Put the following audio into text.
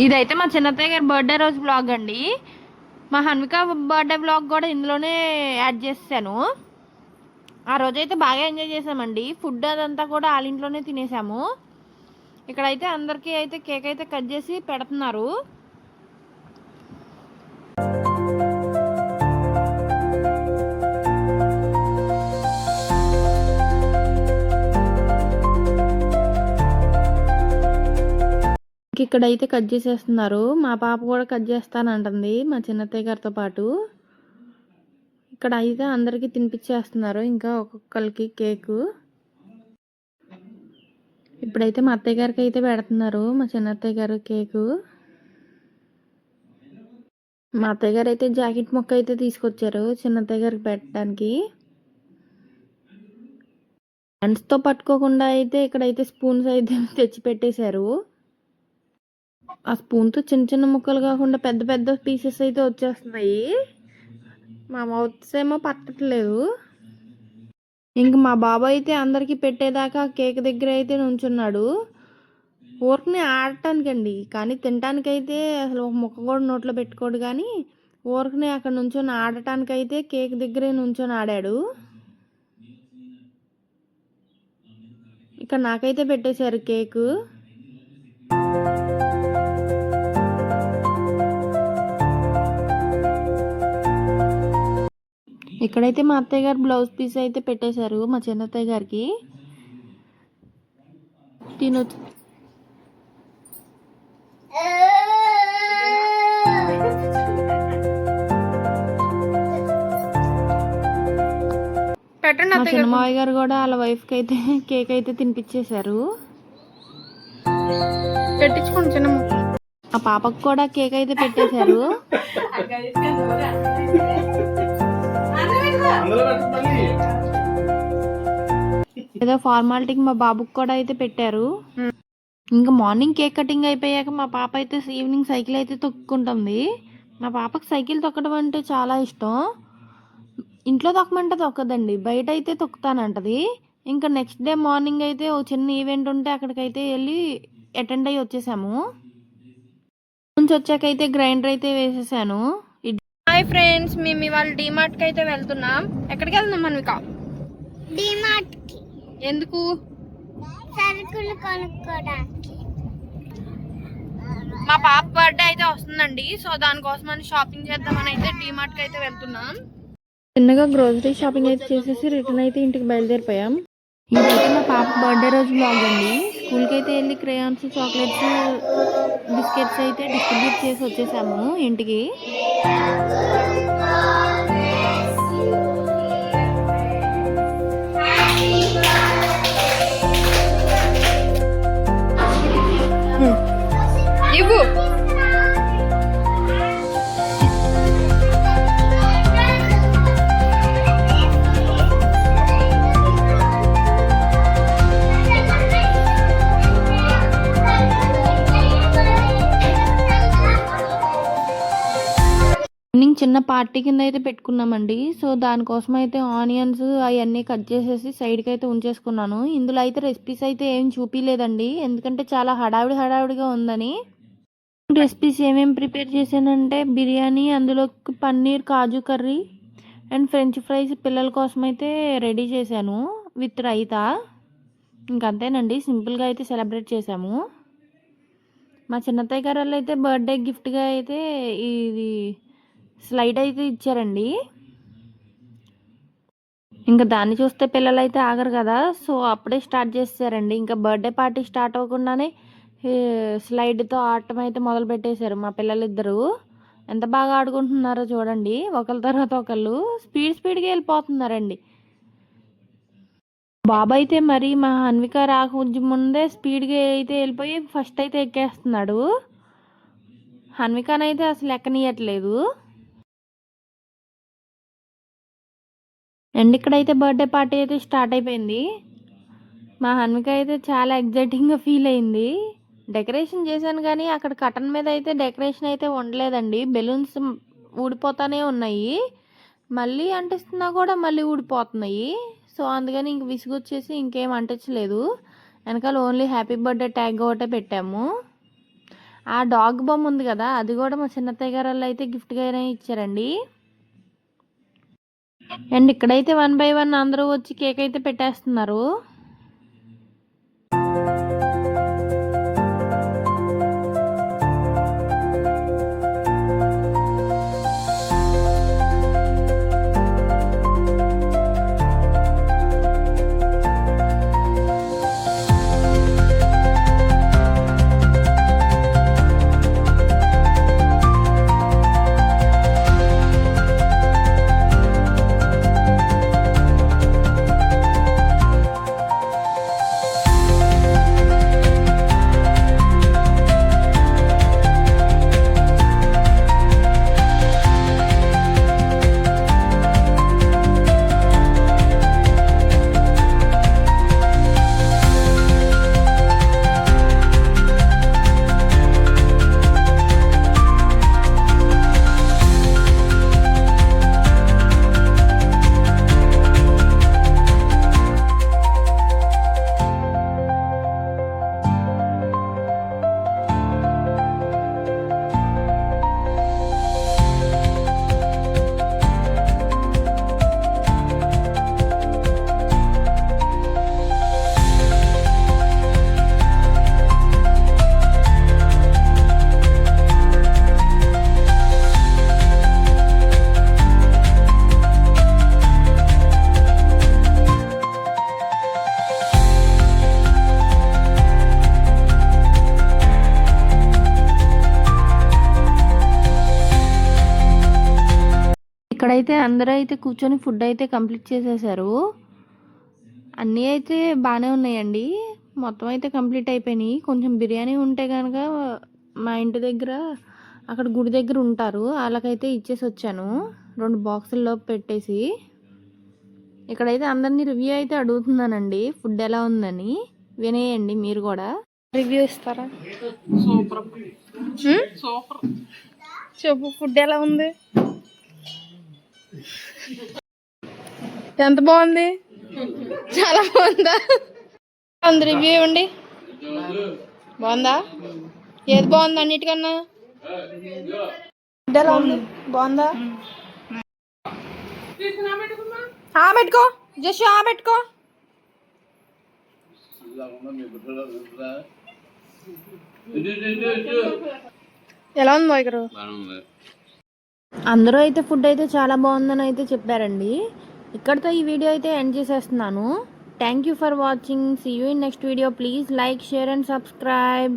ఇదైతే మా చిన్నత్తయ్య గారి బర్త్డే రోజు బ్లాగ్ అండి. మా హన్విక బర్త్డే బ్లాగ్ కూడా ఇందులోనే యాడ్ చేశాను. ఆ రోజైతే బాగా ఎంజాయ్ చేసామండి. ఫుడ్ అదంతా కూడా వాళ్ళ ఇంట్లోనే తినేసాము. ఇక్కడైతే అందరికీ అయితే కేక్ అయితే కట్ చేసి పెడుతున్నారు. ఇక్కడైతే కట్ చేసేస్తున్నారు. మా పాప కూడా కట్ చేస్తానంటుంది మా చిన్నత్తయ్య గారితో పాటు. ఇక్కడ అయితే అందరికి తినిపించేస్తున్నారు ఇంకా ఒక్కొక్కరికి కేకు. ఇప్పుడైతే మా అత్తయ్య గారికి అయితే పెడుతున్నారు మా చిన్నత్తయ్య గారు కేకు. మా అత్తయ్య గారు అయితే జాకెట్ ముక్క అయితే తీసుకొచ్చారు చిన్నత్తయ్య గారికి పెట్టడానికి. హ్యాండ్స్తో పట్టుకోకుండా అయితే ఇక్కడైతే స్పూన్స్ అయితే తెచ్చి పెట్టేశారు. ఆ స్పూన్తో చిన్న చిన్న ముక్కలు కాకుండా పెద్ద పెద్ద పీసెస్ అయితే వచ్చేస్తున్నాయి. మా మౌత్స్ ఏమో పట్టట్లేదు. ఇంక మా బాబాయ్ అయితే అందరికీ పెట్టేదాకా కేక్ దగ్గర అయితే నుంచున్నాడు. ఊరికనే ఆడటానికండి, కానీ తినటానికైతే అసలు ఒక ముక్క కూడా నోట్లో పెట్టుకోడు. కానీ ఊరికనే అక్కడ నుంచొని ఆడటానికైతే కేక్ దగ్గరే నుంచొని ఆడాడు. ఇక నాకైతే పెట్టేశారు కేకు. ఇక్కడైతే మా అత్తయ్య గారు బ్లౌజ్ పీస్ అయితే పెట్టేశారు మా చిన్నత్తయ్య గారికి. తినొచ్చు. మా చిన్నమావయ్య గారు కూడా వాళ్ళ వైఫ్కి అయితే కేక్ అయితే తినిపించేశారు. పెట్టించుకోండి చిన్న. మా పాపకు కూడా కేక్ అయితే పెట్టేశారు. ఏదో ఫార్మాలిటీకి మా బాబుకి కూడా అయితే పెట్టారు. ఇంకా మార్నింగ్ కేక్ కటింగ్ అయిపోయాక మా పాప అయితే ఈవినింగ్ సైకిల్ అయితే తొక్కుంటుంది. మా పాపకి సైకిల్ తొక్కడం అంటే చాలా ఇష్టం. ఇంట్లో తొక్కమంటే తొక్కదండి, బయట అయితే తొక్కుతానంటది. ఇంకా నెక్స్ట్ డే మార్నింగ్ అయితే ఓ చిన్న ఈవెంట్ ఉంటే అక్కడికైతే వెళ్ళి అటెండ్ అయ్యి వచ్చేసాము. నుంచి వచ్చాకైతే గ్రైండర్ అయితే వేసేసాను. హాయ్ ఫ్రెండ్స్, మేము ఇవాళ డిమార్ట్కి అయితే వెళ్తున్నాం. ఎక్కడికి వెళ్తున్నాం మనవిక? డిమార్ట్కి. ఎందుకు? సరుకులు కొనుక్కోవడానికి. మా పాప బర్త్డే అయితే వస్తుందండి, సో దానికోసం అని షాపింగ్ చేద్దామని అయితే డిమార్ట్కి అయితే వెళ్తున్నాం. చిన్నగా గ్రోసరీ షాపింగ్ అయితే చేసేసి రిటర్న్ అయితే ఇంటికి బయలుదేరిపోయాం. ఇదైతే మా పాప బర్త్డే రోజు బ్లాగ్ అండి. స్కూల్కి అయితే వెళ్ళి క్రేయాన్స్, చాక్లెట్స్, బిస్కెట్స్ అయితే డిస్ట్రిబ్యూట్ చేసి వచ్చేసాము ఇంటికి. ఇవ్వు. చిన్న పార్టీ కింద అయితే పెట్టుకున్నామండి. సో దానికోసం అయితే ఆనియన్స్ అవన్నీ కట్ చేసేసి సైడ్కి అయితే ఉంచేసుకున్నాను. ఇందులో అయితే రెసిపీస్ అయితే ఏం చూపించలేదండి, ఎందుకంటే చాలా హడావిడిగా ఉందని. రెసిపీస్ ఏమేమి ప్రిపేర్ చేశానంటే బిర్యానీ, అందులో పన్నీర్ కాజు కర్రీ అండ్ ఫ్రెంచ్ ఫ్రైస్ పిల్లల కోసం అయితే రెడీ చేశాను విత్ రైతా. ఇంకంతేనండి, సింపుల్గా అయితే సెలబ్రేట్ చేసాము. మా చిన్నత్తయ్య గారు వాళ్ళు అయితే బర్త్డే గిఫ్ట్గా అయితే ఇది స్లైడ్ అయితే ఇచ్చారండి. ఇంకా దాన్ని చూస్తే పిల్లలు అయితే ఆగరు కదా, సో అప్పుడే స్టార్ట్ చేస్తారండి. ఇంకా బర్త్డే పార్టీ స్టార్ట్ అవ్వకుండానే స్లైడ్తో ఆడటం అయితే మొదలు పెట్టేశారు మా పిల్లలిద్దరూ. ఎంత బాగా ఆడుకుంటున్నారో చూడండి, ఒకరి తర్వాత ఒకళ్ళు స్పీడ్గా వెళ్ళిపోతున్నారండి. బాబు అయితే మరి మా హన్విక రాక ముందే స్పీడ్గా అయితే వెళ్ళిపోయి ఫస్ట్ అయితే ఎక్కేస్తున్నాడు. హన్వికానైతే అసలు ఎక్కనీయట్లేదు. అండ్ ఇక్కడైతే బర్త్డే పార్టీ అయితే స్టార్ట్ అయిపోయింది. మా హన్విక అయితే చాలా ఎగ్జైటింగ్గా ఫీల్ అయింది. డెకరేషన్ చేశాను కానీ అక్కడ కటన్ మీద అయితే డెకరేషన్ అయితే ఉండలేదండి. బెలూన్స్ ఊడిపోతానే ఉన్నాయి, మళ్ళీ అంటిస్తున్నా కూడా మళ్ళీ ఊడిపోతున్నాయి. సో అందుకని ఇంక విసుగొచ్చేసి ఇంకేం అంటించలేదు. వెనకాల ఓన్లీ హ్యాపీ బర్త్డే ట్యాగ్ ఒకటే పెట్టాము. ఆ డాగ్ బొమ్మ ఉంది కదా, అది కూడా మా చిన్నత్తయ్య గారు వాళ్ళు అయితే గిఫ్ట్గానే ఇచ్చారండి. అండ్ ఇక్కడైతే 1 by 1 అందరూ వచ్చి కేక్ అయితే పెట్టేస్తున్నారు. ఇక్కడైతే అందరూ అయితే కూర్చొని ఫుడ్ అయితే కంప్లీట్ చేసేసారు. అన్నీ అయితే బాగానే ఉన్నాయండి, మొత్తం అయితే కంప్లీట్ అయిపోయినాయి. కొంచెం బిర్యానీ ఉంటే కనుక మా ఇంటి దగ్గర అక్కడ గుడి దగ్గర ఉంటారు, వాళ్ళకైతే ఇచ్చేసి వచ్చాను 2 బాక్సుల్లో పెట్టేసి. ఇక్కడైతే అందరినీ రివ్యూ అయితే అడుగుతున్నానండి ఫుడ్ ఎలా ఉందని. వినేయండి మీరు కూడా. రివ్యూ ఇస్తారా? Super super. చెప్పు, ఫుడ్ ఎలా ఉంది? ఎంత బాగుంది? చాలా బాగుందా? ఉంది రివ్యూ ఇవ్వండి. బాగుందా? ఏది బాగుంది అన్నిటికన్నా? ఫుడ్ ఎలా ఉంది? బాగుందా? పెట్టుకో జస్ట్ పెట్టుకో. ఎలా ఉంది బాయ్ గారు? అందరూ అయితే ఫుడ్ అయితే చాలా బాగుందని అయితే చెప్పారండి. ఇక్కడితో ఈ వీడియో అయితే ఎండ్ చేసేస్తున్నాను. Thank you for watching. See you in next video. Please like, share and subscribe.